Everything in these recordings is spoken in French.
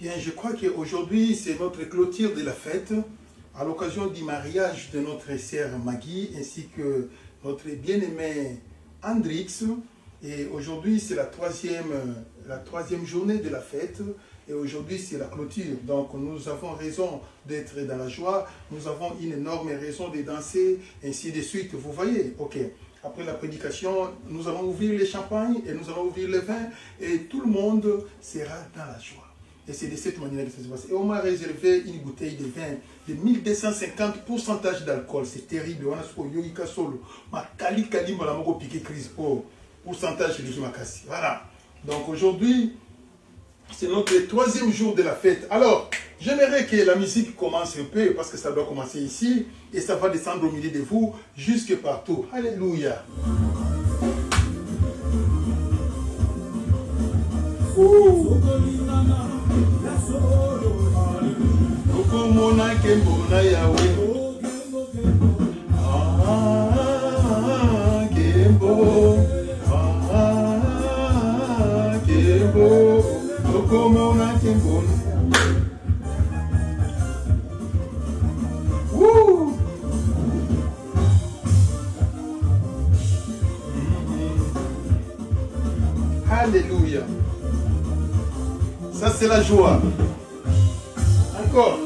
Bien, je crois qu'aujourd'hui, c'est notre clôture de la fête, à l'occasion du mariage de notre sœur Maggie, ainsi que notre bien-aimé Hendrix. Et aujourd'hui, c'est la troisième journée de la fête. Et aujourd'hui, c'est la clôture. Donc, nous avons raison d'être dans la joie. Nous avons une énorme raison de danser, ainsi de suite. Vous voyez, ok. Après la prédication, nous allons ouvrir les champagnes et nous allons ouvrir le vin. Et tout le monde sera dans la joie. Et c'est de cette manière que ça se passe. Et on m'a réservé une bouteille de vin de 1250% d'alcool. C'est terrible. On a ce yoga solo. Ma kali malamoko piqué crise pour pourcentage de Jimakasi. Voilà. Donc aujourd'hui, c'est notre troisième jour de la fête. Alors, j'aimerais que la musique commence un peu parce que ça doit commencer ici et ça va descendre au milieu de vous jusque partout. Alléluia. Okomona kembona yawe kembo kembo okomona kembona Alléluia. Ça, c'est la joie. Encore.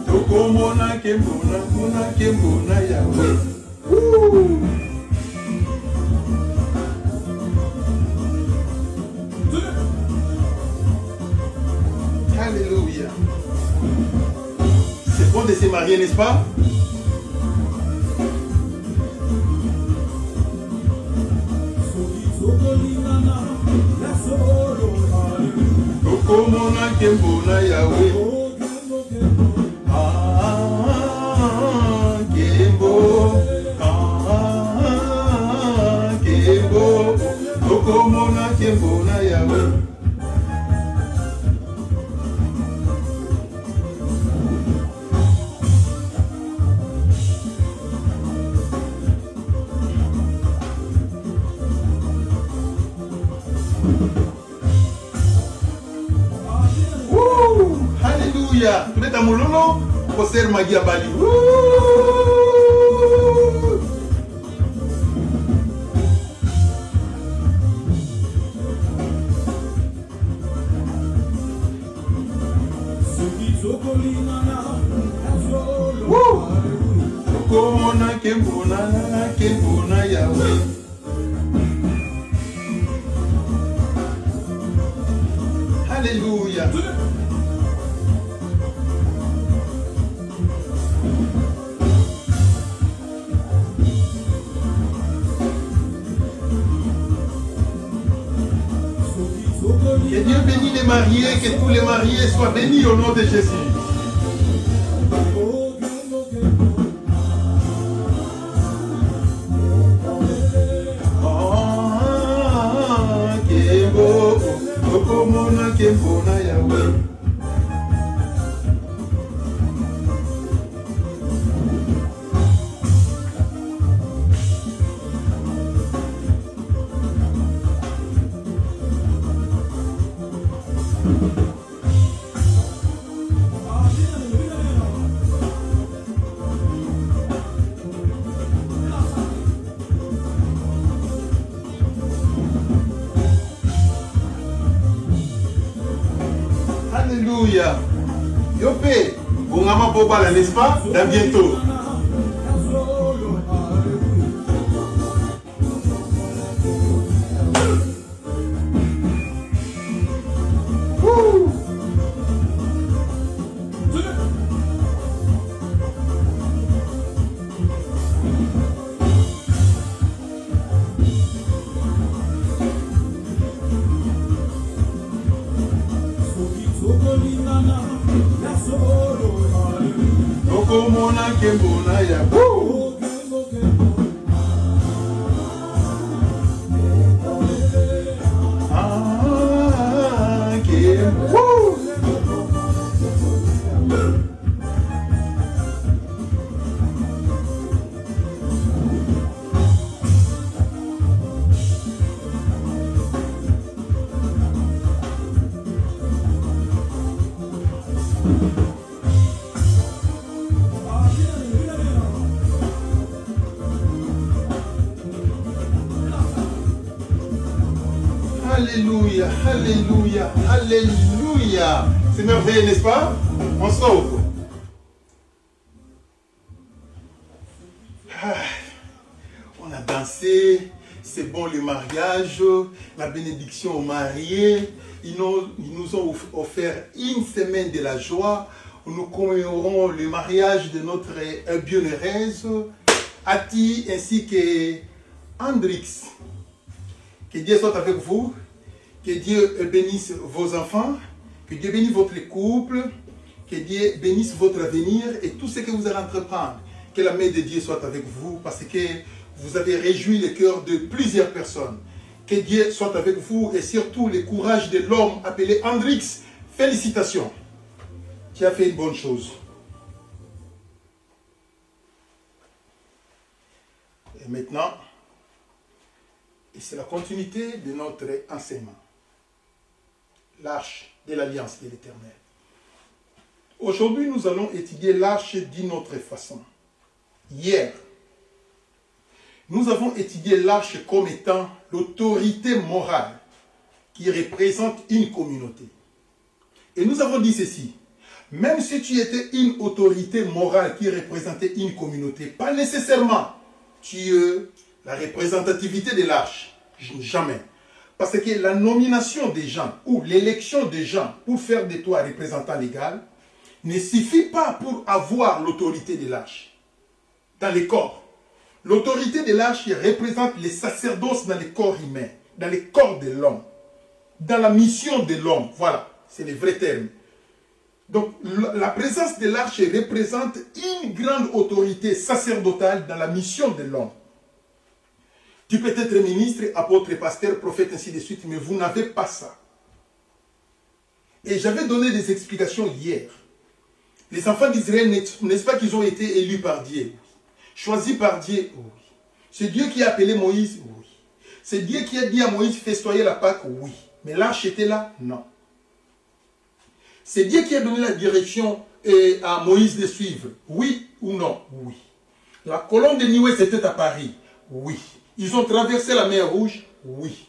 Tokomona kembona mona kembona yawe. Alléluia. C'est bon de se marier, n'est-ce pas? Tokomona kembona yawe. Tokomona kembona yawe. Alléluia. Tu es à Moulolo pour ser Maggie Abali. Tokomona kembona yawe. Alléluia. Que Dieu bénisse les mariés, que tous les mariés soient bénis au nom de Jésus. Tokomona kembona yawe. Alléluia. Yopé, Bongama Bobala, n'est-ce pas? Dans bientôt. Tokomona kembona yawe. Alléluia, alléluia, alléluia. C'est merveilleux, n'est-ce pas? On sauve. On a dansé, c'est bon le mariage, la bénédiction aux mariés. Ils nous ont offert une semaine de la joie. Nous commémorons le mariage de notre bienheureuse, Ati, ainsi que Hendrix. Que Dieu soit avec vous, que Dieu bénisse vos enfants, que Dieu bénisse votre couple, que Dieu bénisse votre avenir et tout ce que vous allez entreprendre. Que la main de Dieu soit avec vous parce que vous avez réjoui le cœur de plusieurs personnes. Que Dieu soit avec vous et surtout le courage de l'homme appelé Hendrix. Félicitations. Tu as fait une bonne chose. Et maintenant, et c'est la continuité de notre enseignement. L'arche de l'Alliance de l'Éternel. Aujourd'hui, nous allons étudier l'arche d'une autre façon. Hier, nous avons étudié l'arche comme étant l'autorité morale qui représente une communauté. Et nous avons dit ceci. Même si tu étais une autorité morale qui représentait une communauté, pas nécessairement tu es la représentativité de l'arche. Jamais. Parce que la nomination des gens ou l'élection des gens pour faire de toi un représentant légal ne suffit pas pour avoir l'autorité de l'arche. Dans les corps. L'autorité de l'arche représente les sacerdoces dans les corps humains, dans les corps de l'homme, dans la mission de l'homme. Voilà, c'est les vrais termes. Donc, la présence de l'arche représente une grande autorité sacerdotale dans la mission de l'homme. Tu peux être ministre, apôtre, pasteur, prophète, ainsi de suite, mais vous n'avez pas ça. Et j'avais donné des explications hier. Les enfants d'Israël, n'est-ce pas qu'ils ont été élus par Dieu? Choisis par Dieu? Oui. C'est Dieu qui a appelé Moïse? Oui. C'est Dieu qui a dit à Moïse, festoyer la Pâque? Oui. Mais l'arche était là? Non. C'est Dieu qui a donné la direction à Moïse de suivre? Oui ou non? Oui. La colonne de Nioué, c'était à Paris? Oui. Ils ont traversé la mer Rouge? Oui.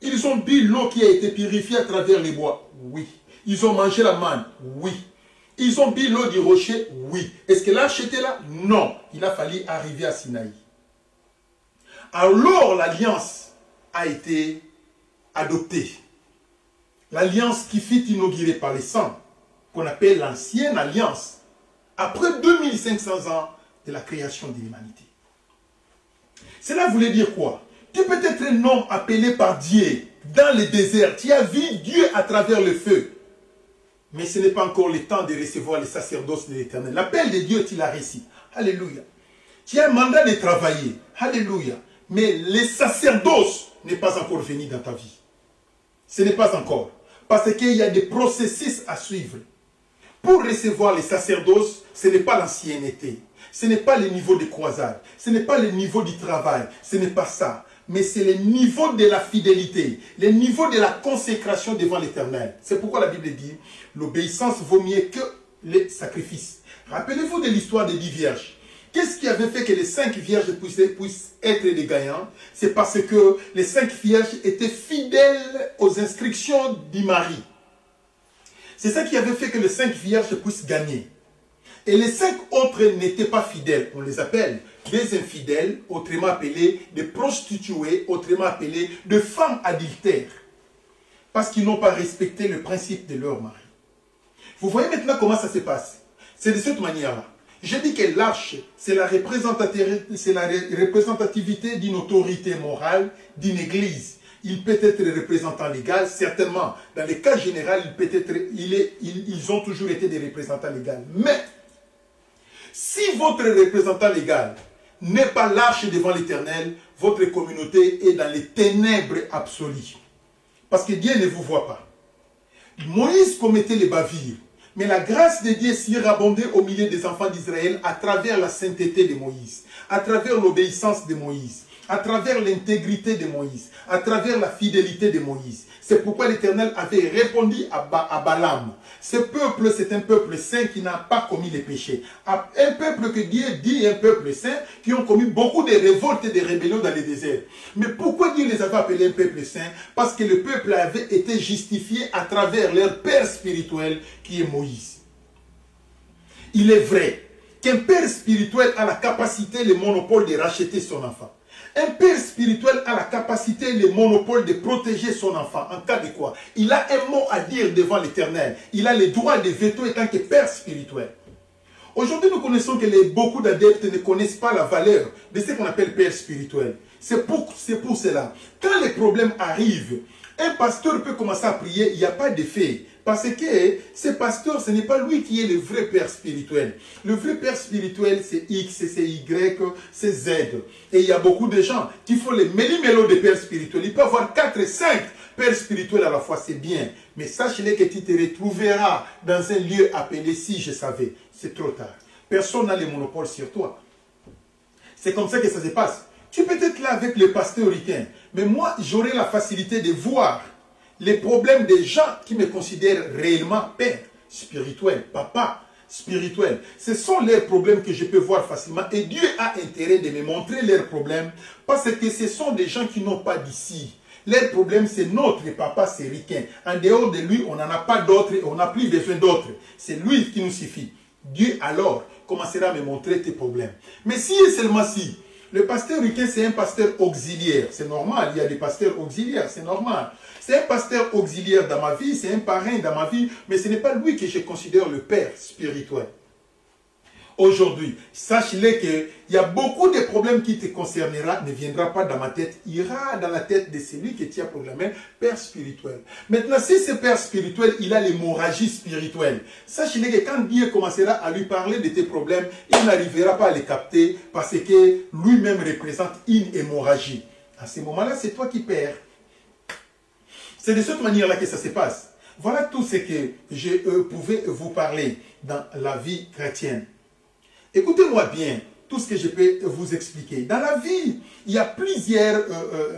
Ils ont bu l'eau qui a été purifiée à travers les bois? Oui. Ils ont mangé la manne? Oui. Ils ont bu l'eau du rocher? Oui. Est-ce que l'arche était là? Non. Il a fallu arriver à Sinaï. Alors l'alliance a été adoptée. L'alliance qui fut inaugurée par les saints, qu'on appelle l'ancienne alliance, après 2500 ans de la création de l'humanité. Cela voulait dire quoi? Tu peux être un homme appelé par Dieu dans le désert. Tu as vu Dieu à travers le feu. Mais ce n'est pas encore le temps de recevoir les sacerdoces de l'Éternel. L'appel de Dieu, tu l'as reçu. Alléluia. Tu as un mandat de travailler. Alléluia. Mais les sacerdoces n'est pas encore venu dans ta vie. Ce n'est pas encore. Parce qu'il y a des processus à suivre. Pour recevoir les sacerdoces, ce n'est pas l'ancienneté. Ce n'est pas le niveau de croisade. Ce n'est pas le niveau du travail. Ce n'est pas ça. Mais c'est le niveau de la fidélité. Le niveau de la consécration devant l'Éternel. C'est pourquoi la Bible dit, l'obéissance vaut mieux que les sacrifices. Rappelez-vous de l'histoire des 10 vierges. Qu'est-ce qui avait fait que les 5 vierges puissent être des gagnants? C'est parce que les 5 vierges étaient fidèles aux instructions du mari. C'est ça qui avait fait que les 5 vierges puissent gagner. Et les 5 autres n'étaient pas fidèles. On les appelle des infidèles, autrement appelés des prostituées, autrement appelés de femmes adultères. Parce qu'ils n'ont pas respecté le principe de leur mari. Vous voyez maintenant comment ça se passe? C'est de cette manière-là. Je dis que l'arche, c'est la représentativité d'une autorité morale, d'une église. Il peut être représentant légal, certainement. Dans les cas généraux, ils ont toujours été des représentants légaux. Mais, si votre représentant légal n'est pas l'arche devant l'Éternel, votre communauté est dans les ténèbres absolues. Parce que Dieu ne vous voit pas. Moïse commettait les bavures. Mais la grâce de Dieu surabondait au milieu des enfants d'Israël à travers la sainteté de Moïse, à travers l'obéissance de Moïse, à travers l'intégrité de Moïse, à travers la fidélité de Moïse. C'est pourquoi l'Éternel avait répondu à Balaam. Ce peuple, c'est un peuple saint qui n'a pas commis les péchés. Un peuple que Dieu dit un peuple saint, qui ont commis beaucoup de révoltes et de rébellions dans les déserts. Mais pourquoi Dieu les avait appelés un peuple saint? Parce que le peuple avait été justifié à travers leur père spirituel qui est Moïse. Il est vrai qu'un père spirituel a la capacité, le monopole de racheter son enfant. Un père spirituel a la capacité, le monopole de protéger son enfant. En cas de quoi? Il a un mot à dire devant l'Éternel. Il a le droit de veto étant que père spirituel. Aujourd'hui, nous connaissons que beaucoup d'adeptes ne connaissent pas la valeur de ce qu'on appelle père spirituel. C'est pour cela. Quand les problèmes arrivent, un pasteur peut commencer à prier, il n'y a pas d'effet. Parce que ce pasteur, ce n'est pas lui qui est le vrai père spirituel. Le vrai père spirituel, c'est X, c'est Y, c'est Z. Et il y a beaucoup de gens qui font les méli-mélos de pères spirituels. Il peut y avoir 4 et 5 pères spirituels à la fois, c'est bien. Mais sache-le que tu te retrouveras dans un lieu appelé si je savais. C'est trop tard. Personne n'a le monopole sur toi. C'est comme ça que ça se passe. Tu peux être là avec le pasteur ricain, mais moi, j'aurai la facilité de voir les problèmes des gens qui me considèrent réellement père spirituel, papa spirituel. Ce sont les problèmes que je peux voir facilement et Dieu a intérêt de me montrer leurs problèmes parce que ce sont des gens qui n'ont pas d'ici. Leur problème, c'est notre papa, c'est ricain. En dehors de lui, on n'en a pas d'autres et on n'a plus besoin d'autres. C'est lui qui nous suffit. Dieu alors commencera à me montrer tes problèmes. Mais si et seulement si, le pasteur ricain, c'est un pasteur auxiliaire. C'est normal, il y a des pasteurs auxiliaires, c'est normal. C'est un pasteur auxiliaire dans ma vie, c'est un parrain dans ma vie, mais ce n'est pas lui que je considère le père spirituel. Aujourd'hui, sache-le qu'il y a beaucoup de problèmes qui te concernera, ne viendra pas dans ma tête, ira dans la tête de celui que tu as proclamé père spirituel. Maintenant, si ce père spirituel, il a l'hémorragie spirituelle, sache-le que quand Dieu commencera à lui parler de tes problèmes, il n'arrivera pas à les capter parce que lui-même représente une hémorragie. À ce moment-là, c'est toi qui perds. C'est de cette manière-là que ça se passe. Voilà tout ce que je pouvais vous parler dans la vie chrétienne. Écoutez-moi bien tout ce que je peux vous expliquer. Dans la vie, il y a plusieurs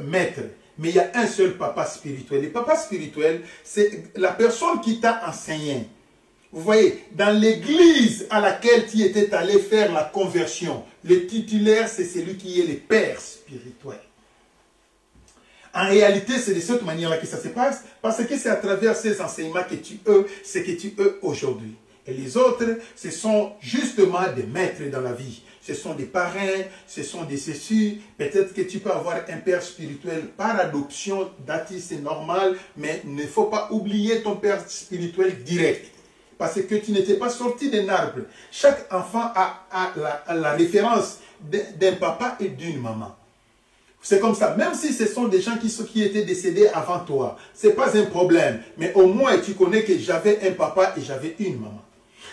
maîtres, mais il y a un seul papa spirituel. Le papa spirituel, c'est la personne qui t'a enseigné. Vous voyez, dans l'église à laquelle tu étais allé faire la conversion, le titulaire, c'est celui qui est le père spirituel. En réalité, c'est de cette manière-là que ça se passe, parce que c'est à travers ces enseignements que tu es ce que tu es aujourd'hui. Et les autres, ce sont justement des maîtres dans la vie. Ce sont des parrains, ce sont des césus. Peut-être que tu peux avoir un père spirituel par adoption, c'est normal, mais il ne faut pas oublier ton père spirituel direct. Parce que tu n'étais pas sorti d'un arbre. Chaque enfant a la référence d'un papa et d'une maman. C'est comme ça. Même si ce sont des gens qui étaient décédés avant toi, ce n'est pas un problème. Mais au moins, tu connais que j'avais un papa et j'avais une maman.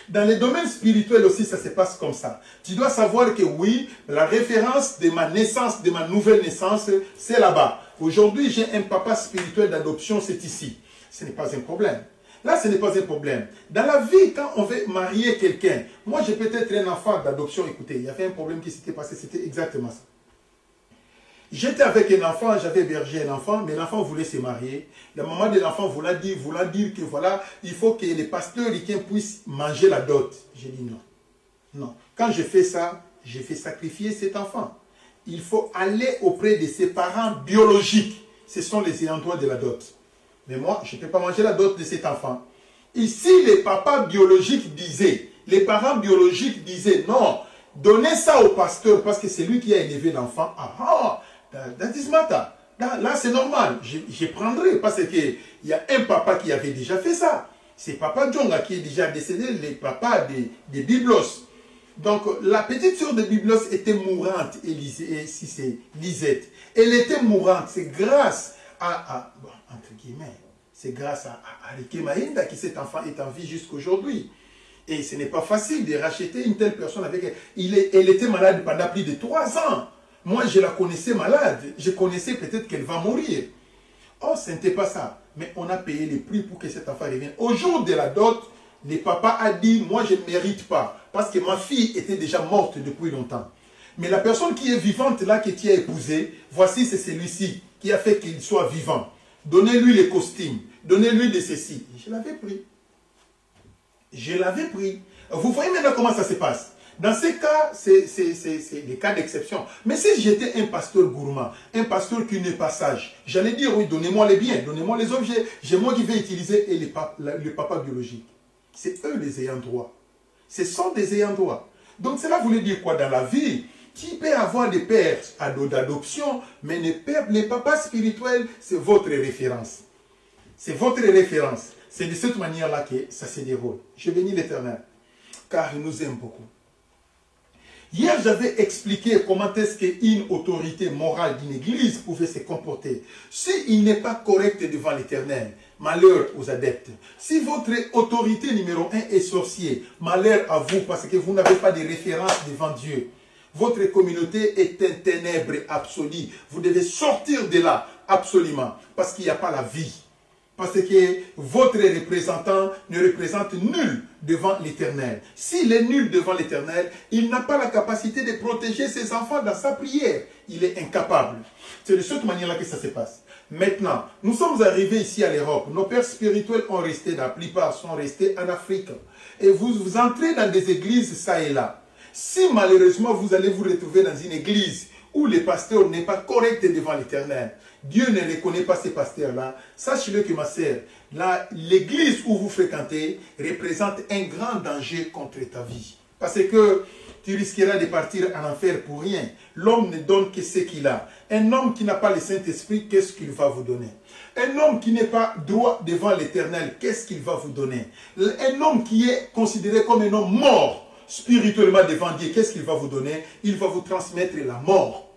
Dans les domaines spirituels aussi, ça se passe comme ça. Tu dois savoir que oui, la référence de ma naissance, de ma nouvelle naissance, c'est là-bas. Aujourd'hui, j'ai un papa spirituel d'adoption, c'est ici. Ce n'est pas un problème. Là, ce n'est pas un problème. Dans la vie, quand on veut marier quelqu'un, moi, j'ai peut-être un enfant d'adoption. Écoutez, il y avait un problème qui s'était passé, c'était exactement ça. J'étais avec un enfant, j'avais hébergé un enfant, mais l'enfant voulait se marier. La maman de l'enfant voulait dire que voilà, il faut que les pasteurs ricains puissent manger la dot. J'ai dit non. Non. Quand je fais ça, je fais sacrifier cet enfant. Il faut aller auprès de ses parents biologiques. Ce sont les ayants droit de la dot. Mais moi, je ne peux pas manger la dot de cet enfant. Ici, les papas biologiques disaient, les parents biologiques disaient non, donnez ça au pasteur parce que c'est lui qui a élevé l'enfant. Là, c'est normal. Je prendrai parce qu'il y a un papa qui avait déjà fait ça. C'est Papa Djonga qui est déjà décédé, le papa de Biblos. Donc, la petite sœur de Biblos était mourante, si c'est Lisette. Elle était mourante. C'est grâce entre guillemets, c'est grâce à Rike Maïnda que cet enfant est en vie jusqu'aujourd'hui. Et ce n'est pas facile de racheter une telle personne avec elle. Elle était malade pendant plus de 3 ans. Moi, je la connaissais malade. Je connaissais peut-être qu'elle va mourir. Oh, ce n'était pas ça. Mais on a payé le prix pour que cet enfant revienne. Au jour de la dot, le papa a dit, moi, je ne mérite pas. Parce que ma fille était déjà morte depuis longtemps. Mais la personne qui est vivante là, que tu as épousée, voici, c'est celui-ci qui a fait qu'il soit vivant. Donnez-lui les costumes, donnez-lui de ceci. Je l'avais pris. Je l'avais pris. Vous voyez maintenant comment ça se passe. Dans ces cas, c'est des cas d'exception. Mais si j'étais un pasteur gourmand, un pasteur qui n'est pas sage, j'allais dire, oui, donnez-moi les biens, donnez-moi les objets. J'ai moi qui vais utiliser et le papa biologique. C'est eux les ayants droit. Ce sont des ayants droit. Donc cela voulait dire quoi dans la vie? Qui peut avoir des pères d'adoption, mais les papas spirituels, c'est votre référence. C'est votre référence. C'est de cette manière-là que ça se déroule. Je bénis l'Éternel, car il nous aime beaucoup. Hier, j'avais expliqué comment est-ce qu'une autorité morale d'une église pouvait se comporter. S'il n'est pas correct devant l'Éternel, malheur aux adeptes. Si votre autorité numéro 1 est sorcier, malheur à vous parce que vous n'avez pas de référence devant Dieu. Votre communauté est un ténèbre absolu. Vous devez sortir de là, absolument, parce qu'il n'y a pas la vie. Parce que votre représentant ne représente nul devant l'Éternel. S'il est nul devant l'Éternel, il n'a pas la capacité de protéger ses enfants dans sa prière. Il est incapable. C'est de cette manière-là que ça se passe. Maintenant, nous sommes arrivés ici à l'Europe. Nos pères spirituels ont resté, la plupart sont restés en Afrique. Et vous entrez dans des églises ça et là. Si malheureusement vous allez vous retrouver dans une église où le pasteur n'est pas correct devant l'Éternel, Dieu ne reconnaît pas ces pasteurs-là, sachez-le que ma sœur, l'église où vous fréquentez représente un grand danger contre ta vie. Parce que tu risqueras de partir en enfer pour rien. L'homme ne donne que ce qu'il a. Un homme qui n'a pas le Saint-Esprit, qu'est-ce qu'il va vous donner? Un homme qui n'est pas droit devant l'Éternel, qu'est-ce qu'il va vous donner? Un homme qui est considéré comme un homme mort spirituellement devant Dieu, qu'est-ce qu'il va vous donner? Il va vous transmettre la mort.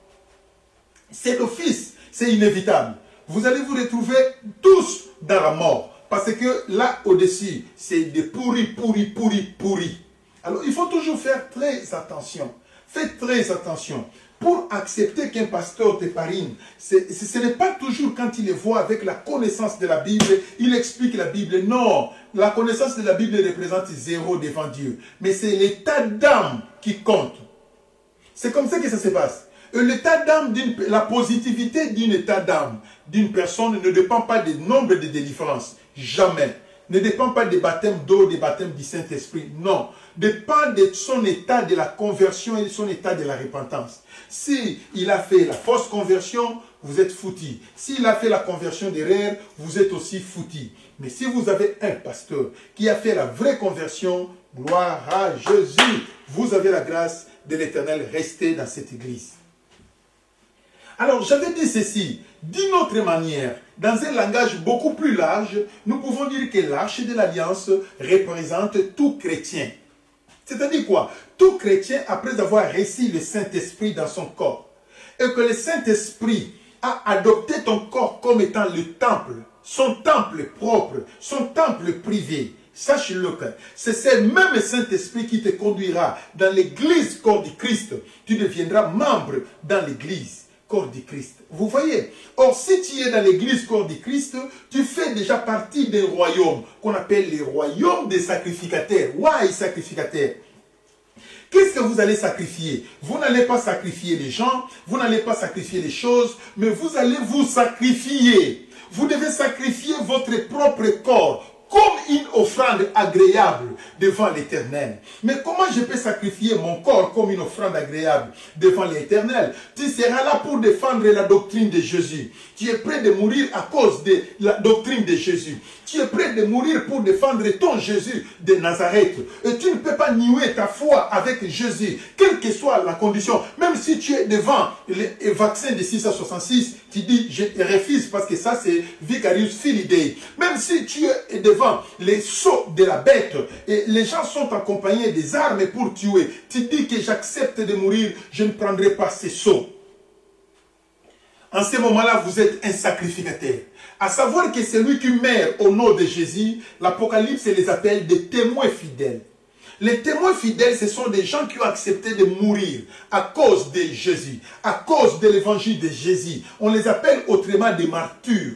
C'est l'office, c'est inévitable. Vous allez vous retrouver tous dans la mort. Parce que là, au-dessus, c'est des pourris. Alors, il faut toujours faire très attention. Faites très attention. Pour accepter qu'un pasteur te parine, ce n'est pas toujours quand il le voit avec la connaissance de la Bible, il explique la Bible. Non, la connaissance de la Bible représente zéro devant Dieu. Mais c'est l'état d'âme qui compte. C'est comme ça que ça se passe. L'état d'âme, la positivité d'un état d'âme d'une personne ne dépend pas du nombre de délivrances. Jamais. Ne dépend pas des baptêmes d'eau, des baptêmes du Saint-Esprit. Non. Dépend de son état de la conversion et de son état de la repentance. S'il a fait la fausse conversion, vous êtes foutu. S'il a fait la conversion d'erreur, vous êtes aussi foutu. Mais si vous avez un pasteur qui a fait la vraie conversion, gloire à Jésus, vous avez la grâce de l'Éternel. Restez dans cette église. Alors, j'avais dit ceci, d'une autre manière, dans un langage beaucoup plus large, nous pouvons dire que l'arche de l'alliance représente tout chrétien. C'est-à-dire quoi? Tout chrétien, après avoir reçu le Saint-Esprit dans son corps, et que le Saint-Esprit a adopté ton corps comme étant le temple, son temple propre, son temple privé. Sache-le que c'est ce même Saint-Esprit qui te conduira dans l'église corps du Christ. Tu deviendras membre dans l'église corps du Christ. Vous voyez? Or, si tu es dans l'église corps du Christ, tu fais déjà partie d'un royaume qu'on appelle le royaume des sacrificateurs. Why sacrificateurs? Qu'est-ce que vous allez sacrifier? Vous n'allez pas sacrifier les gens, vous n'allez pas sacrifier les choses, mais vous allez vous sacrifier. Vous devez sacrifier votre propre corps comme une offrande agréable devant l'Éternel. Mais comment je peux sacrifier mon corps comme une offrande agréable devant l'Éternel? Tu seras là pour défendre la doctrine de Jésus. Tu es prêt de mourir à cause de la doctrine de Jésus. Tu es prêt de mourir pour défendre ton Jésus de Nazareth. Et tu ne peux pas nier ta foi avec Jésus, quelle que soit la condition. Même si tu es devant le vaccin de 666, tu dis, je refuse parce que ça c'est Vicarius Filii Dei. Même si tu es devant les sceaux de la bête et les gens sont accompagnés des armes pour tuer, tu dis que j'accepte de mourir, je ne prendrai pas ces sceaux. En ce moment-là, vous êtes un sacrificateur. À savoir que celui qui meurt au nom de Jésus, l'Apocalypse les appelle des témoins fidèles. Les témoins fidèles, ce sont des gens qui ont accepté de mourir à cause de Jésus, à cause de l'évangile de Jésus. On les appelle autrement des martyrs.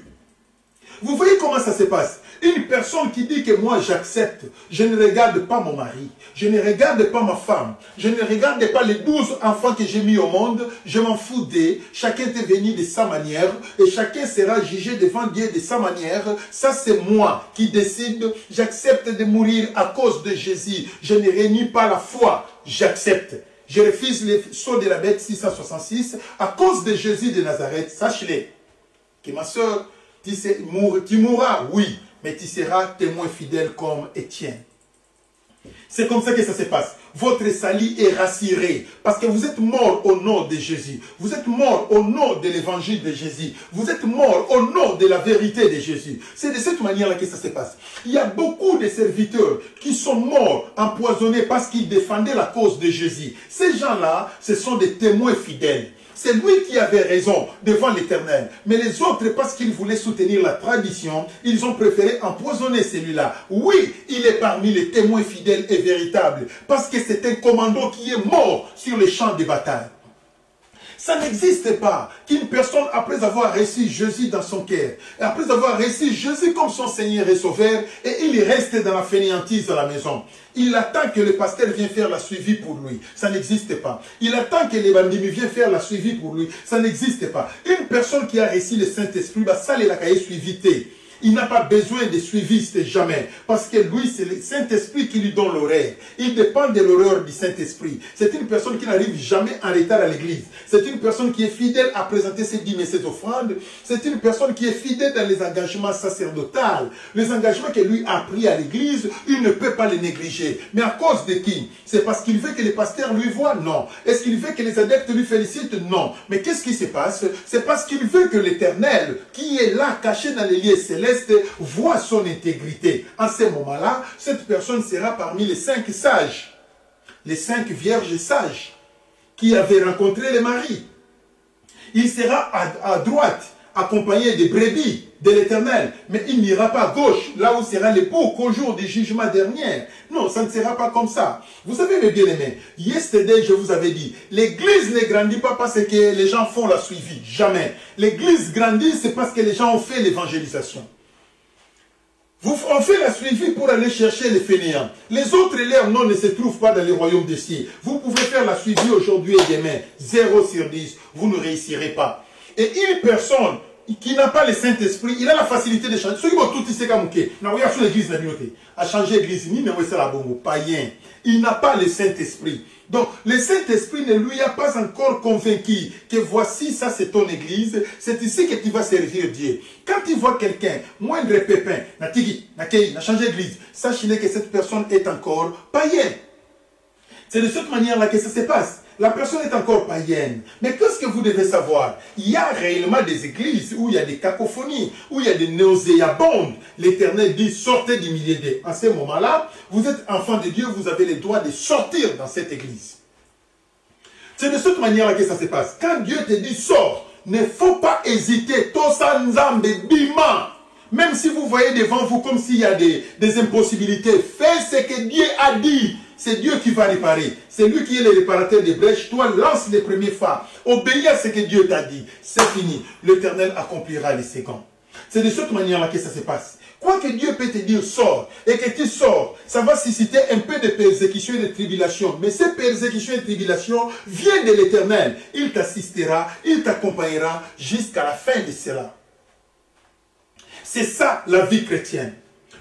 Vous voyez comment ça se passe? Une personne qui dit que moi j'accepte, je ne regarde pas mon mari, je ne regarde pas ma femme, je ne regarde pas les 12 enfants que j'ai mis au monde, je m'en fous d'eux, chacun est venu de sa manière et chacun sera jugé devant Dieu de sa manière. Ça c'est moi qui décide, j'accepte de mourir à cause de Jésus, je ne renie pas la foi, j'accepte. Je refuse les sauts de la bête 666 à cause de Jésus de Nazareth. Sache-le que ma soeur, tu mourras, oui, mais tu seras témoin fidèle comme Étienne. C'est comme ça que ça se passe. Votre salut est rassuré parce que vous êtes mort au nom de Jésus. Vous êtes mort au nom de l'évangile de Jésus. Vous êtes mort au nom de la vérité de Jésus. C'est de cette manière-là que ça se passe. Il y a beaucoup de serviteurs qui sont morts, empoisonnés parce qu'ils défendaient la cause de Jésus. Ces gens-là, ce sont des témoins fidèles. C'est lui qui avait raison devant l'Éternel. Mais les autres, parce qu'ils voulaient soutenir la tradition, ils ont préféré empoisonner celui-là. Oui, il est parmi les témoins fidèles et véritables. Parce que c'est un commando qui est mort sur les champs de bataille. Ça n'existe pas qu'une personne, après avoir reçu Jésus dans son cœur, et après avoir reçu Jésus comme son Seigneur et Sauveur, et il reste dans la fainéantise à la maison. Il attend que le pasteur vienne faire la suivi pour lui. Ça n'existe pas. Il attend que l'évangile vienne faire la suivi pour lui. Ça n'existe pas. Une personne qui a reçu le Saint-Esprit, ça les a suivi. Il n'a pas besoin de suiviste jamais. Parce que lui, c'est le Saint-Esprit qui lui donne l'horaire. Il dépend de l'horaire du Saint-Esprit. C'est une personne qui n'arrive jamais en retard à l'église. C'est une personne qui est fidèle à présenter ses dîmes et ses offrandes. C'est une personne qui est fidèle dans les engagements sacerdotaux. Les engagements que lui a pris à l'église, il ne peut pas les négliger. Mais à cause de qui? C'est parce qu'il veut que les pasteurs lui voient? Non. Est-ce qu'il veut que les adeptes lui félicitent? Non. Mais qu'est-ce qui se passe? C'est parce qu'il veut que l'Éternel, qui est là, caché dans les lieux célestes, voit son intégrité. En ce moment-là, cette personne sera parmi les 5 sages, les 5 vierges sages qui avaient rencontré les maris. Il sera à droite, accompagné des brebis de l'Éternel, mais il n'ira pas à gauche, là où sera l'époux qu'au jour du jugement dernier. Non, ça ne sera pas comme ça. Vous savez, mes bien-aimés, yesterday, je vous avais dit, l'église ne grandit pas parce que les gens font la suivi. Jamais. L'église grandit, c'est parce que les gens ont fait l'évangélisation. On fait la suivi pour aller chercher les fainéants. Les autres leurs noms ne se trouvent pas dans le royaume des cieux. Vous pouvez faire la suivi aujourd'hui et demain. 0 sur 10. Vous ne réussirez pas. Et une personne qui n'a pas le Saint-Esprit, il a la facilité de changer. Ceux qui vont tout ici comme ok. Non, il y a sur l'église de l'unité. À changer l'église, ni ne c'est la bonne païen. Il n'a pas le Saint-Esprit. Donc, le Saint-Esprit ne lui a pas encore convaincu que voici, ça c'est ton église, c'est ici que tu vas servir Dieu. Quand tu vois quelqu'un, moindre pépin, n'a changé d'église, sachez que cette personne est encore païenne. C'est de cette manière-là que ça se passe. La personne est encore païenne. Mais qu'est-ce que vous devez savoir? Il y a réellement des églises où il y a des cacophonies, où il y a des nauséabondes. L'Éternel dit, sortez du milieu d'eux. En ce moment-là, vous êtes enfant de Dieu, vous avez le droit de sortir dans cette église. C'est de cette manière-là que ça se passe. Quand Dieu te dit, sors, ne faut pas hésiter. Tosanzambe bima. Même si vous voyez devant vous comme s'il y a des impossibilités, fais ce que Dieu a dit. C'est Dieu qui va réparer. C'est lui qui est le réparateur des brèches. Toi, lance les premiers pas. Obéis à ce que Dieu t'a dit. C'est fini. L'Éternel accomplira les seconds. C'est de cette manière-là que ça se passe. Quoi que Dieu peut te dire, sors, et que tu sors, ça va susciter un peu de persécution et de tribulation. Mais ces persécutions et tribulations viennent de l'Éternel. Il t'assistera, il t'accompagnera jusqu'à la fin de cela. C'est ça la vie chrétienne.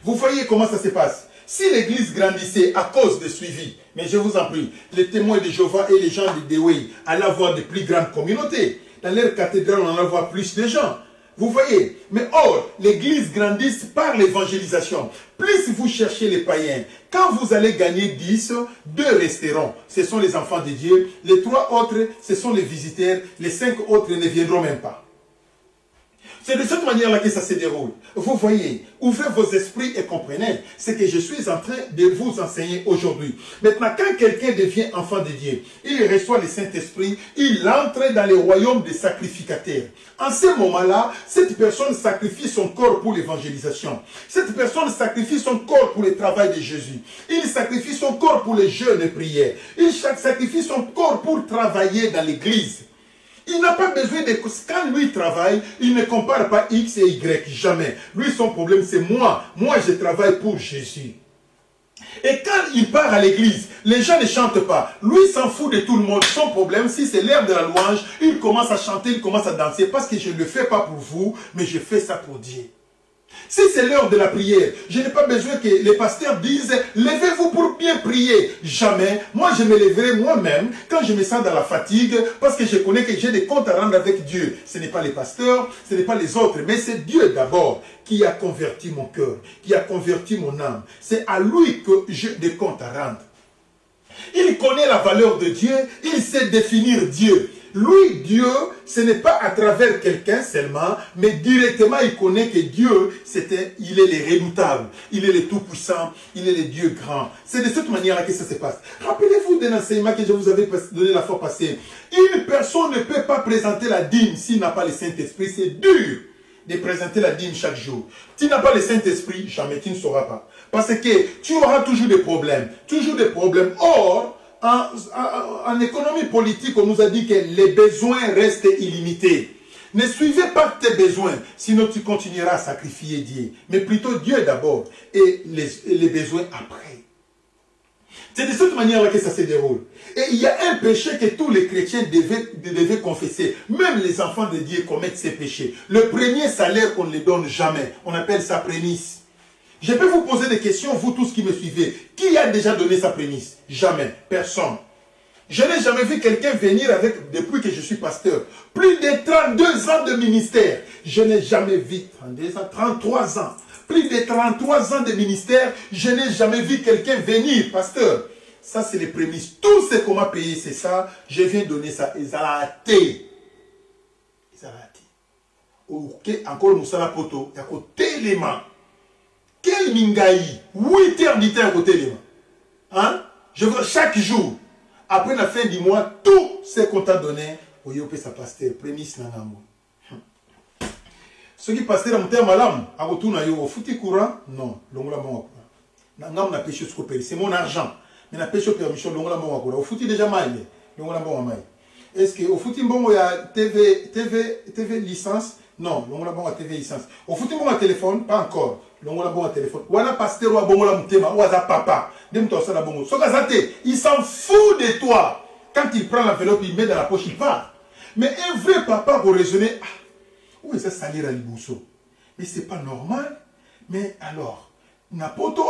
Vous voyez comment ça se passe. Si l'église grandissait à cause de suivi, mais je vous en prie, les témoins de Jéhovah et les gens de Dewey allaient avoir de plus grandes communautés. Dans leur cathédrale, on allait avoir plus de gens. Vous voyez. Mais or, l'église grandit par l'évangélisation. Plus vous cherchez les païens, quand vous allez gagner 10, 2 resteront. Ce sont les enfants de Dieu. Les 3 autres, ce sont les visiteurs. Les 5 autres ne viendront même pas. C'est de cette manière-là que ça se déroule. Vous voyez, ouvrez vos esprits et comprenez ce que je suis en train de vous enseigner aujourd'hui. Maintenant, quand quelqu'un devient enfant de Dieu, il reçoit le Saint-Esprit, il entre dans le royaume des sacrificateurs. En ce moment-là, cette personne sacrifie son corps pour l'évangélisation. Cette personne sacrifie son corps pour le travail de Jésus. Il sacrifie son corps pour les jeûnes et prières. Il sacrifie son corps pour travailler dans l'église. Il n'a pas besoin de... Quand lui travaille, il ne compare pas X et Y, jamais. Lui, son problème, c'est moi. Moi, je travaille pour Jésus. Et quand il part à l'église, les gens ne chantent pas. Lui s'en fout de tout le monde. Son problème, si c'est l'heure de la louange, il commence à chanter, il commence à danser. Parce que je ne le fais pas pour vous, mais je fais ça pour Dieu. Si c'est l'heure de la prière, je n'ai pas besoin que les pasteurs disent « Levez-vous pour bien prier ». Jamais. Moi, je me lèverai moi-même quand je me sens dans la fatigue parce que je connais que j'ai des comptes à rendre avec Dieu. Ce n'est pas les pasteurs, ce n'est pas les autres, mais c'est Dieu d'abord qui a converti mon cœur, qui a converti mon âme. C'est à lui que j'ai des comptes à rendre. Il connaît la valeur de Dieu, il sait définir Dieu. Lui, Dieu, ce n'est pas à travers quelqu'un seulement, mais directement, il connaît que Dieu, il est le redoutable, il est le tout-puissant, il est le Dieu grand. C'est de cette manière-là que ça se passe. Rappelez-vous d'un enseignement que je vous avais donné la fois passée. Une personne ne peut pas présenter la dîme s'il n'a pas le Saint-Esprit. C'est dur de présenter la dîme chaque jour. Tu n'as pas le Saint-Esprit, jamais tu ne sauras pas. Parce que tu auras toujours des problèmes. Toujours des problèmes. Or, en économie politique, on nous a dit que les besoins restent illimités. Ne suivez pas tes besoins, sinon tu continueras à sacrifier Dieu. Mais plutôt Dieu d'abord et les besoins après. C'est de cette manière-là que ça se déroule. Et il y a un péché que tous les chrétiens devaient confesser. Même les enfants de Dieu commettent ces péchés. Le premier salaire, on ne le donne jamais. On appelle ça prémisse. Je peux vous poser des questions, vous tous qui me suivez. Qui a déjà donné sa prémisse? Jamais. Personne. Je n'ai jamais vu quelqu'un venir depuis que je suis pasteur, plus de 32 ans de ministère. Je n'ai jamais vu 32 ans, 33 ans. Plus de 33 ans de ministère, je n'ai jamais vu quelqu'un venir, pasteur. Ça, c'est les prémices. Tout ce qu'on m'a payé, c'est ça. Je viens donner ça. Ils ont raté. Ils ont raté. Ok, encore nous sommes à poto. Il y a côté élément. Quel mingaï, 8 heures du temps à côté élément. Hein? Je veux chaque jour, après la fin du mois, tout ce qu'on t'a donné, au yopé sa pasteur, prémisse nanamo. Ce qui pasteur en terme malam, à retour na yo, fouti courant, non, l'ongle mon nangam na pêché ce qu'on c'est mon argent. Mais na pêché permission, l'ongle mon akura. Au fouti déjà maille, l'ongle mon maille. Est-ce que au fouti bon il y a TV licence? Non, l'ongle bon TV licence. Au fouti bon téléphone, pas encore. L'ongle bon téléphone. Voilà pasteur ou bon la mutema ou aza papa. Dem to ça la bon. So gazate, il s'en fout de toi. Quand il prend l'enveloppe, il met dans la poche, il part. Mais un vrai papa pour raisonner, où est ça salir à l'ibousso? Mais c'est pas normal. Mais alors, n'importe où,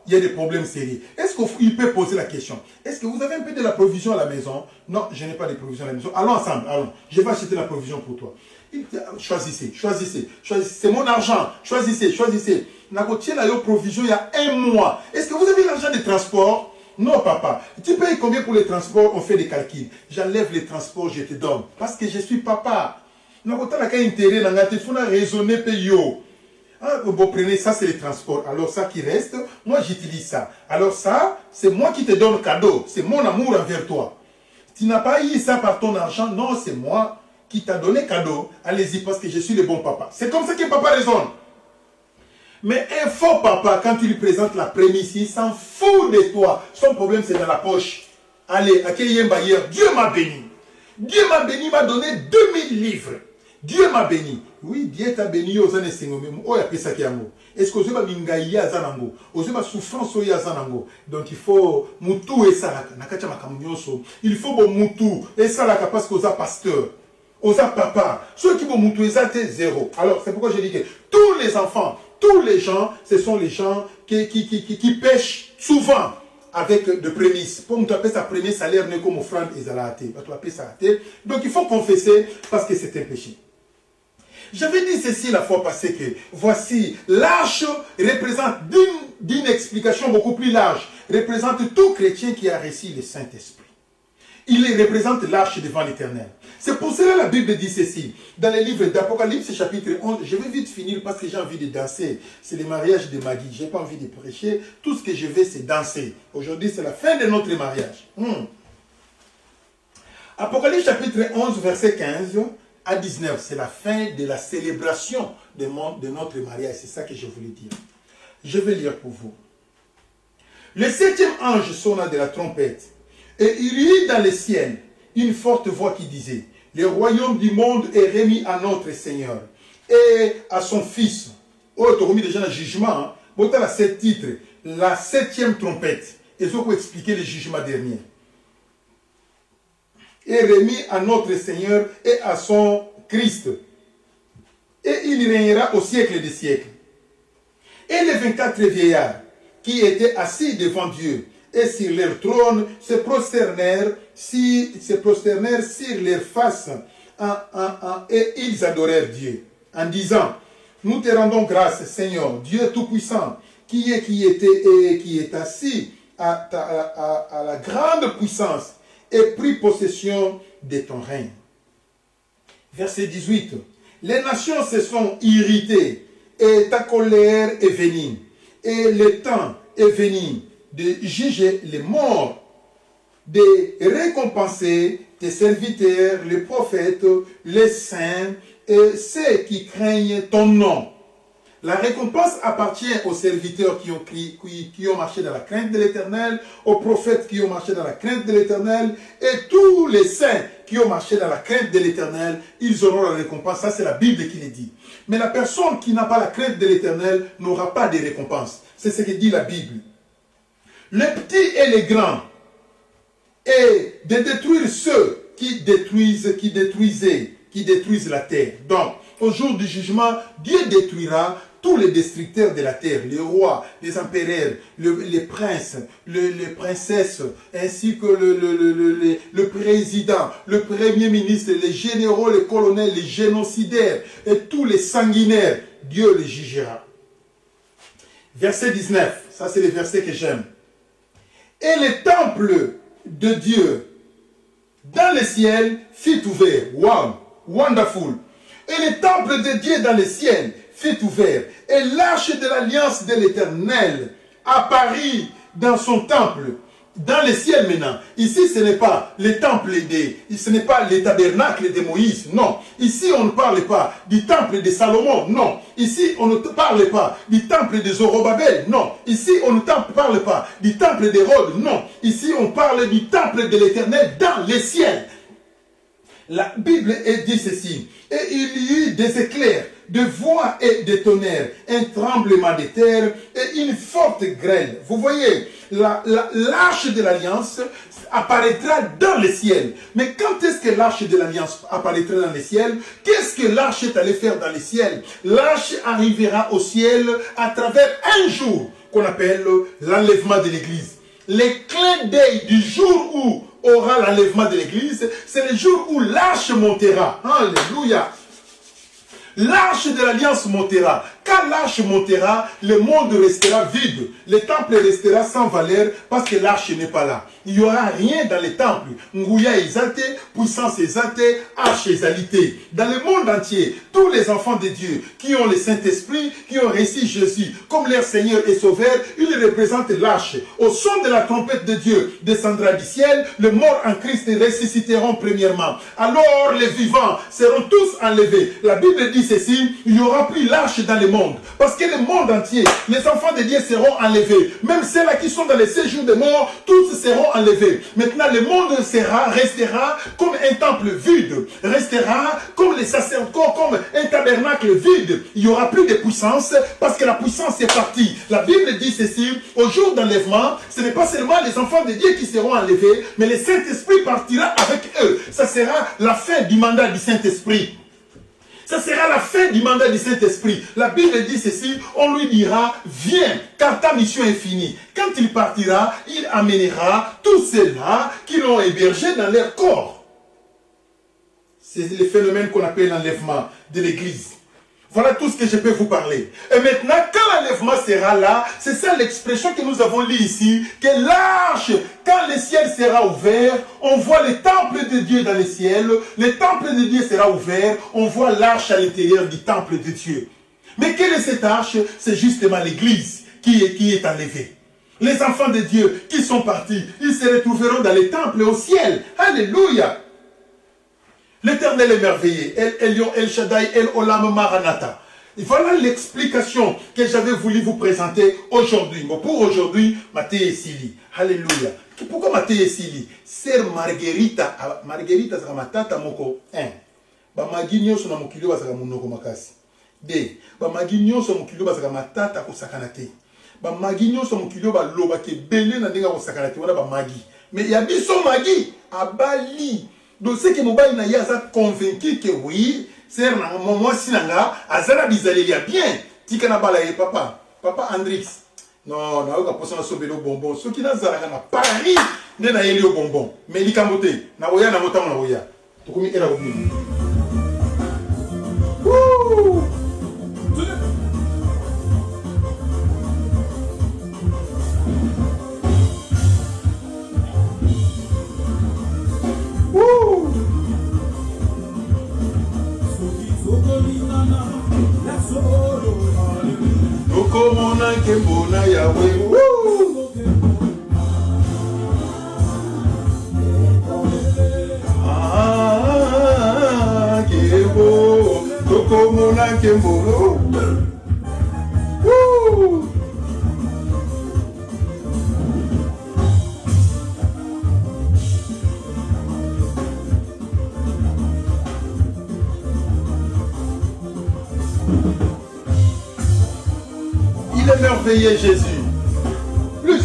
il y a des problèmes sérieux. Est-ce qu'il peut poser la question? Est-ce que vous avez un peu de la provision à la maison? Non, je n'ai pas de provision à la maison. Allons ensemble, allons. Je vais acheter la provision pour toi. Choisissez, choisissez, choisissez. C'est mon argent. Choisissez, choisissez. Nagotier la provision il y a un mois. Est-ce que vous avez l'argent de transport? Non, papa. Tu payes combien pour les transports? On fait des calculs. J'enlève les transports, je te donne. Parce que je suis papa. Il faut raisonner payo. Bon, prenez ça, c'est les transports. Alors ça qui reste, moi j'utilise ça. Alors ça, c'est moi qui te donne cadeau. C'est mon amour envers toi. Tu n'as pas eu ça par ton argent. Non, c'est moi qui t'a donné cadeau. Allez-y parce que je suis le bon papa. C'est comme ça que papa raisonne. Mais un faux papa, quand tu lui présentes la prémisse, il s'en fout de toi. Son problème, c'est dans la poche. Allez, accueillez un bailleur. Dieu m'a béni. Dieu m'a béni, m'a donné 2000 livres. Dieu m'a béni. Oui, Dieu t'a béni aux années 50. Est-ce que vous avez mingaï à Zanango? Vous avez souffrance à Zanango. Donc il faut Moutou et Salaka. Il faut bon Moutou et Salaka parce que vous avez pasteur. Vous avez papa. Ceux qui vont Moutou et Salaka, c'est zéro. Alors c'est pourquoi je dis que tous les enfants, tous les gens, ce sont les gens qui pêchent souvent avec de prémices. Pour nous appeler sa prémisse, salaire n'est comme offrande et zalaté. Donc il faut confesser parce que c'est un péché. J'avais dit ceci la fois passée que voici, l'arche représente d'une explication beaucoup plus large, représente tout chrétien qui a reçu le Saint-Esprit. Il représente l'arche devant l'Éternel. C'est pour cela que la Bible dit ceci. Dans les livres d'Apocalypse chapitre 11, je vais vite finir parce que j'ai envie de danser. C'est le mariage de Maggie. Je n'ai pas envie de prêcher. Tout ce que je veux, c'est danser. Aujourd'hui, c'est la fin de notre mariage. Apocalypse chapitre 11, verset 15 à 19. C'est la fin de la célébration de notre mariage. C'est ça que je voulais dire. Je vais lire pour vous. Le 7e ange sonna de la trompette. Et il y eut dans le ciel une forte voix qui disait, Le royaume du monde est remis à notre Seigneur et à son Fils. Oh, tu as remis déjà le jugement. Bon, tu as 7 titres. La 7e trompette. Et ça pour expliquer le jugement dernier. Est remis à notre Seigneur et à son Christ. Et il régnera au siècle des siècles. Et les 24 vieillards qui étaient assis devant Dieu et sur leur trône se prosternèrent sur leur face et ils adorèrent Dieu en disant: nous te rendons grâce, Seigneur, Dieu Tout-Puissant, qui était et qui est assis à la grande puissance et pris possession de ton règne. Verset 18. Les nations se sont irritées et ta colère est venue. Et le temps est venu de juger les morts, de récompenser tes serviteurs, les prophètes, les saints et ceux qui craignent ton nom. La récompense appartient aux serviteurs qui ont marché dans la crainte de l'Éternel, aux prophètes qui ont marché dans la crainte de l'Éternel, et tous les saints qui ont marché dans la crainte de l'Éternel, ils auront la récompense. Ça, c'est la Bible qui le dit. Mais la personne qui n'a pas la crainte de l'Éternel n'aura pas de récompense. C'est ce que dit la Bible. Les petits et les grands, et de détruire ceux qui détruisent la terre. Donc, au jour du jugement, Dieu détruira tous les destructeurs de la terre, les rois, les empereurs, les princes, les princesses, ainsi que le président, le premier ministre, les généraux, les colonels, les génocidaires et tous les sanguinaires. Dieu les jugera. Verset 19, ça c'est le verset que j'aime. Et le temple de Dieu dans le ciel fut ouvert. Wow, wonderful. Et le temple de Dieu dans le ciel fut ouvert. Et l'arche de l'alliance de l'Éternel apparut dans son temple. Dans le ciel maintenant. Ici, ce n'est pas le temple ce n'est pas le tabernacle de Moïse. Non. Ici, on ne parle pas du temple de Salomon. Non. Ici, on ne parle pas du temple de Zorobabel. Non. Ici, on ne parle pas du temple d'Hérode. Non. Ici, on parle du temple de l'Éternel dans le ciel. La Bible dit ceci. Et il y eut des éclairs, de voix et de tonnerres, un tremblement de terre et une forte grêle. Vous voyez, l'arche de l'alliance apparaîtra dans le ciel. Mais quand est-ce que l'arche de l'alliance apparaîtra dans le ciel? Qu'est-ce que l'arche est allée faire dans le ciel? L'arche arrivera au ciel à travers un jour qu'on appelle l'enlèvement de l'église. Le clin d'œil du jour où aura l'enlèvement de l'église, c'est le jour où l'arche montera. Alléluia. L'arche de l'alliance montera. Quand l'arche montera, le monde restera vide. Le temple restera sans valeur parce que l'arche n'est pas là. Il n'y aura rien dans les temples. Ngouya exalté, puissance exaltée, arche exaltée. Dans le monde entier, tous les enfants de Dieu qui ont le Saint-Esprit, qui ont reçu Jésus comme leur Seigneur et Sauveur, ils représentent l'arche. Au son de la trompette de Dieu descendra du ciel, les morts en Christ ressusciteront premièrement. Alors les vivants seront tous enlevés. La Bible dit ceci, il n'y aura plus l'arche dans le monde. Parce que le monde entier, les enfants de Dieu seront enlevés. Même ceux-là qui sont dans les séjours des morts, tous seront enlevés. Maintenant, le monde restera comme un temple vide. Restera comme les sacerdotes, comme un tabernacle vide. Il n'y aura plus de puissance parce que la puissance est partie. La Bible dit ceci, au jour d'enlèvement, ce n'est pas seulement les enfants de Dieu qui seront enlevés, mais le Saint-Esprit partira avec eux. Ça sera la fin du mandat du Saint-Esprit. Ça sera la fin du mandat du Saint-Esprit. La Bible dit ceci, on lui dira, viens, car ta mission est finie. Quand il partira, il amènera tous ceux-là qui l'ont hébergé dans leur corps. C'est le phénomène qu'on appelle l'enlèvement de l'Église. Voilà tout ce que je peux vous parler. Et maintenant, quand l'enlèvement sera là, c'est ça l'expression que nous avons lue ici, que l'arche, quand le ciel sera ouvert, on voit le temple de Dieu dans le ciel, le temple de Dieu sera ouvert, on voit l'arche à l'intérieur du temple de Dieu. Mais quelle est cette arche? C'est justement l'Église qui est enlevée. Les enfants de Dieu qui sont partis, ils se retrouveront dans les temples au ciel. Alléluia! L'Éternel est merveilleux. El Elyon, El Shaddai, El Olam Maranatha. Et voilà l'explication que j'avais voulu vous présenter aujourd'hui. Bon, pour aujourd'hui, Matthieu et Sili. Alléluia. Pourquoi ma esili? Sœur Marguerita, Marguerita c'est ma tata moko. 1. Ba magi nyonso na mokili bazaka monoko makasi. 2. Ba magi nyonso mokili bazaka matata ko sakana te. Ba magi nyonso mokili ba loba ke belé na ndinga ko sakana te wana ba magi. Mais il y a biso magi abali. Donc c'est que mobile na ya ça convaincu que oui, sœur na moi sinanga azara bizali ya bien. Tika na bala e papa Andrix. Non, na oka posa na sobelo bonbon. Ce qui na zara na Paris, ne na yeli au bonbon. Mais likambote, na oya na motamo na oya. Tokumi era ko bien. Wouh! Okomona kembona yawe. Ah, kebo. Okomona kembona. Il est merveilleux, Jésus. Plus.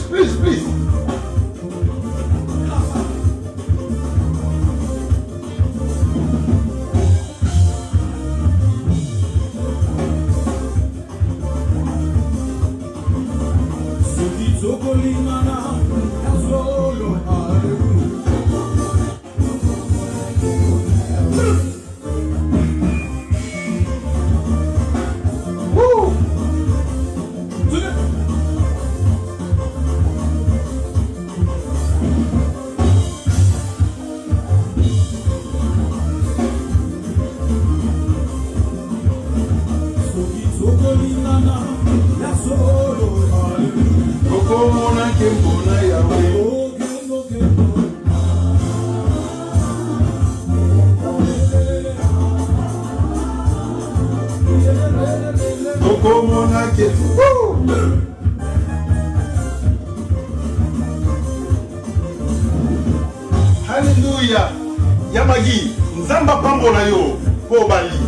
Alléluia. Yamagi, Nzamba Pambola yo, Pobali.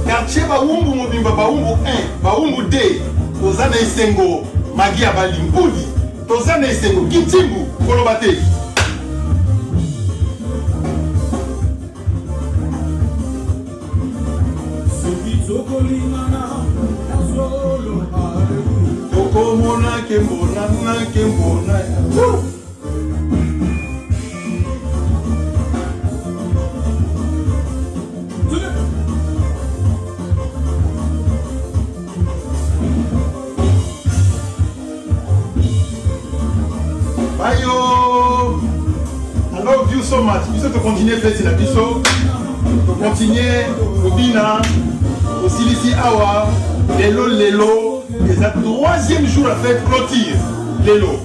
Quartier Baumbu Mobimba, Baumbu 1, Baumbu 2, Tozana Esengo, Magi Abali Mbudi, Tozana Esengo, Gitimbu, Kolobate. Okomona kembona na kembona. Bayo, I love you so much. Biso to continuer fête na biso. To continuer Obina, Osilisi Awa, Lelo. Et la 3e jour à fête clôture. Lelo.